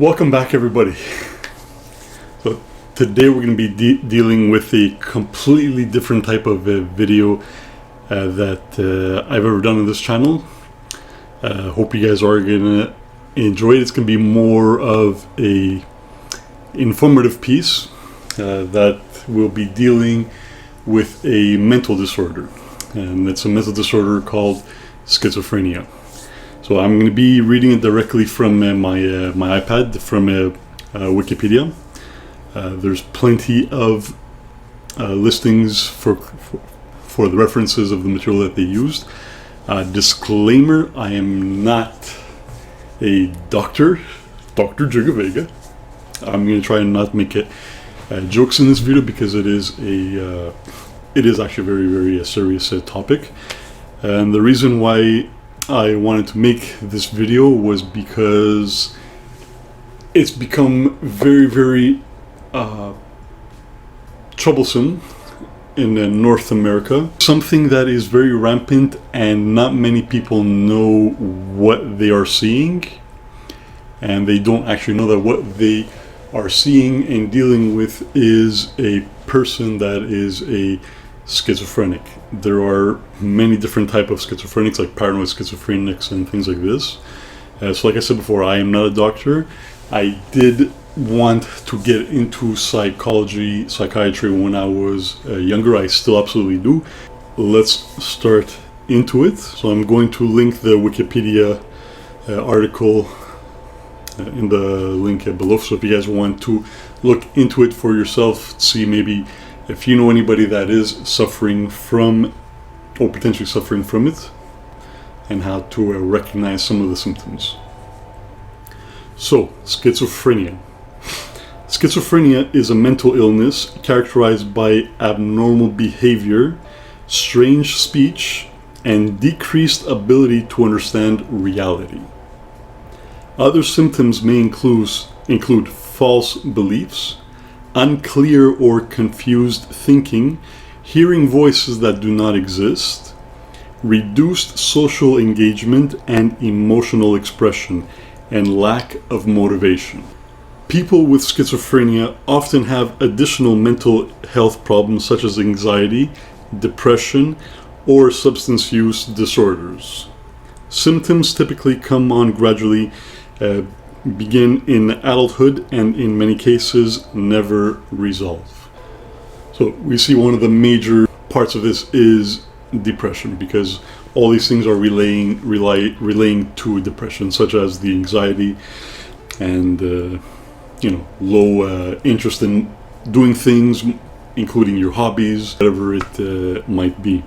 Welcome back, everybody. So today we're going to be dealing with a completely different type of video that I've ever done on this channel. Hope you guys are going to enjoy it. It's going to be more of a informative piece that will be dealing with a mental disorder, and it's a mental disorder called schizophrenia. So I'm going to be reading it directly from my iPad, from Wikipedia. There's plenty of listings for the references of the material that they used. Disclaimer, I am not a doctor, Dr. Jigavega. I'm going to try and not make jokes in this video because it is actually a very, very serious topic. And the reason why I wanted to make this video was because it's become very, very troublesome in North America. Something that is very rampant and not many people know what they are seeing, and they don't actually know that what they are seeing and dealing with is a person that is a schizophrenic. There are many different types of schizophrenics, like paranoid schizophrenics and things like this. So like I said before, I am not a doctor. I did want to get into psychiatry when I was younger. I still absolutely do. Let's start into it. So I'm going to link the Wikipedia article in the link below. So if you guys want to look into it for yourself, see maybe if you know anybody that is suffering from or potentially suffering from it, and how to recognize some of the symptoms. So, schizophrenia. Schizophrenia is a mental illness characterized by abnormal behavior, strange speech, and decreased ability to understand reality. Other symptoms may include false beliefs, unclear or confused thinking, hearing voices that do not exist, reduced social engagement and emotional expression, and lack of motivation. People with schizophrenia often have additional mental health problems such as anxiety, depression, or substance use disorders. Symptoms typically come on gradually, begin in adulthood, and in many cases never resolve. So we see one of the major parts of this is depression, because all these things are relaying to depression, such as the anxiety and low interest in doing things, including your hobbies, whatever it might be.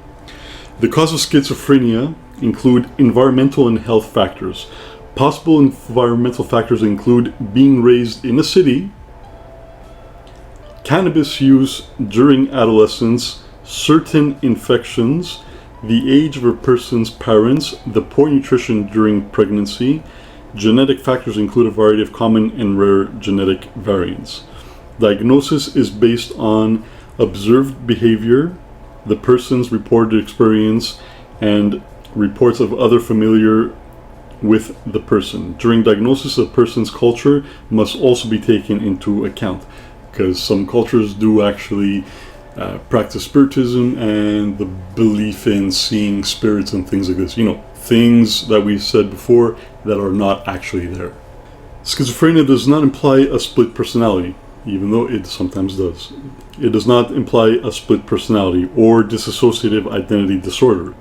The cause of schizophrenia include environmental and health factors. Possible environmental factors include being raised in a city, cannabis use during adolescence, certain infections, the age of a person's parents, the poor nutrition during pregnancy. Genetic factors include a variety of common and rare genetic variants. Diagnosis is based on observed behavior, the person's reported experience, and reports of other familiar with the person. During diagnosis, a person's culture must also be taken into account, because some cultures do actually practice spiritism and the belief in seeing spirits and things like this. Things that we said before that are not actually there. Schizophrenia does not imply a split personality, even though it sometimes does. It does not imply a split personality or dissociative identity disorder,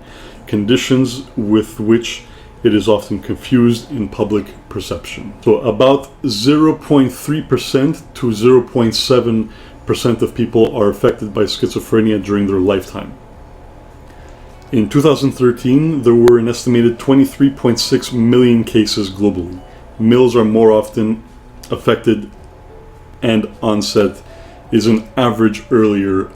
conditions with which it is often confused in public perception. So about 0.3% to 0.7% of people are affected by schizophrenia during their lifetime. In 2013, there were an estimated 23.6 million cases globally. Males are more often affected, and onset is on average earlier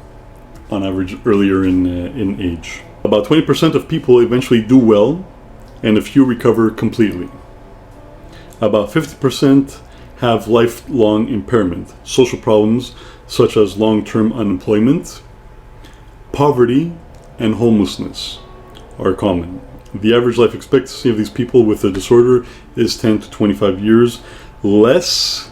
in age. About 20% of people eventually do well, and a few recover completely. About 50% have lifelong impairment. Social problems such as long-term unemployment, poverty, and homelessness are common. The average life expectancy of these people with the disorder is 10 to 25 years. less,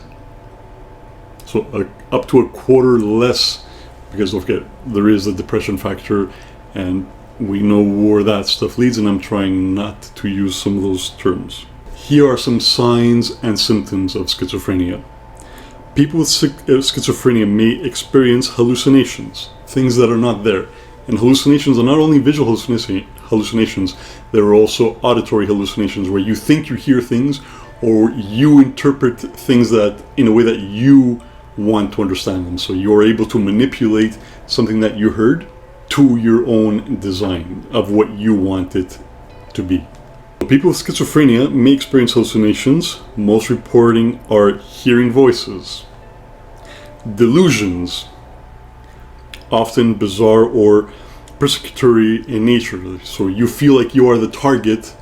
so up to a quarter less, because don't forget, there is the depression factor, and we know where that stuff leads, and I'm trying not to use some of those terms. Here are some signs and symptoms of schizophrenia. People with schizophrenia may experience hallucinations, things that are not there. And hallucinations are not only visual hallucinations, there are also auditory hallucinations, where you think you hear things, or you interpret things that in a way that you want to understand them. So you're able to manipulate something that you heard to your own design of what you want it to be. People with schizophrenia may experience hallucinations. Most reporting are hearing voices. Delusions, often bizarre or persecutory in nature. So you feel like you are the target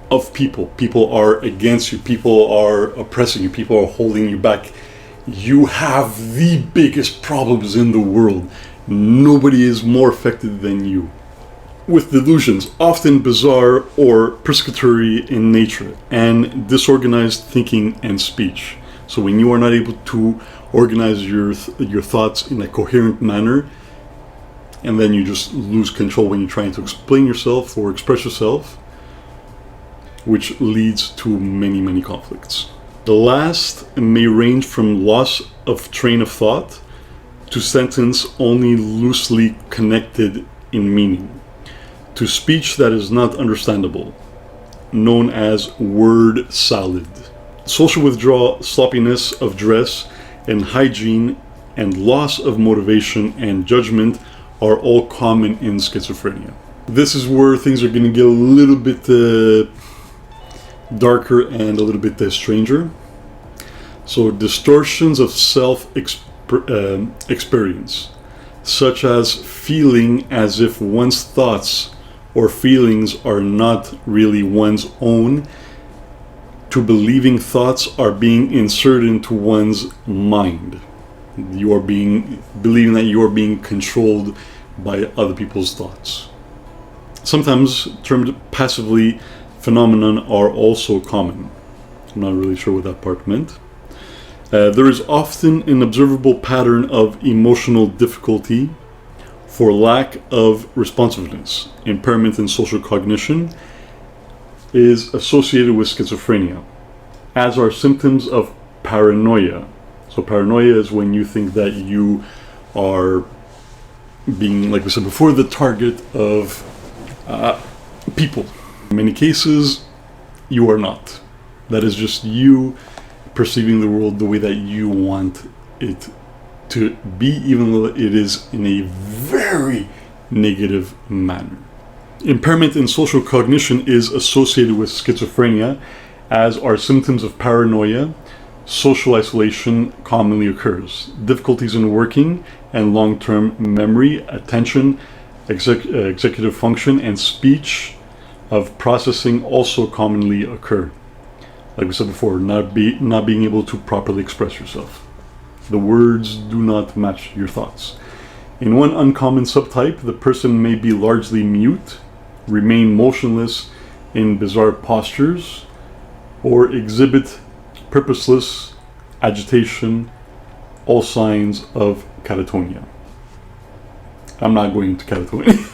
of people. People are against you. People are oppressing you. People are holding you back. You have the biggest problems in the world. Nobody is more affected than you. With delusions, often bizarre or persecutory in nature, and disorganized thinking and speech. So when you are not able to organize your thoughts in a coherent manner, and then you just lose control when you're trying to explain yourself or express yourself, which leads to many conflicts. The last may range from loss of train of thought to sentence only loosely connected in meaning, to speech that is not understandable, known as word salad. Social withdrawal, sloppiness of dress and hygiene, and loss of motivation and judgment are all common in schizophrenia. This is where things are going to get a little bit darker and a little bit stranger. So distortions of self-experience, such as feeling as if one's thoughts or feelings are not really one's own, to believing thoughts are being inserted into one's mind. You are believing that you are being controlled by other people's thoughts. Sometimes termed passively phenomenon are also common. I'm not really sure what that part meant. There is often an observable pattern of emotional difficulty for lack of responsiveness. Impairment in social cognition is associated with schizophrenia, as are symptoms of paranoia. So paranoia is when you think that you are being, like we said before, the target of people. In many cases, you are not. That is just you perceiving the world the way that you want it to be, even though it is in a very negative manner. Impairment in social cognition is associated with schizophrenia, as are symptoms of paranoia. Social isolation commonly occurs. Difficulties in working and long-term memory, attention, executive function, and speech of processing also commonly occur. Like we said before, not being able to properly express yourself. The words do not match your thoughts. In one uncommon subtype, the person may be largely mute, remain motionless in bizarre postures, or exhibit purposeless agitation, all signs of catatonia. I'm not going into catatonia.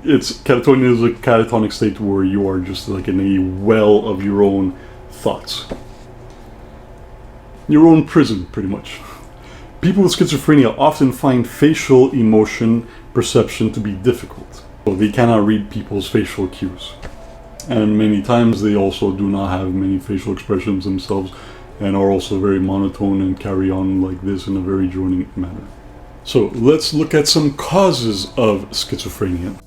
Catatonia is a catatonic state where you are just like in a well of your own thoughts. Your own prison, pretty much. People with schizophrenia often find facial emotion perception to be difficult. So they cannot read people's facial cues. And many times they also do not have many facial expressions themselves, and are also very monotone and carry on like this in a very droning manner. So let's look at some causes of schizophrenia.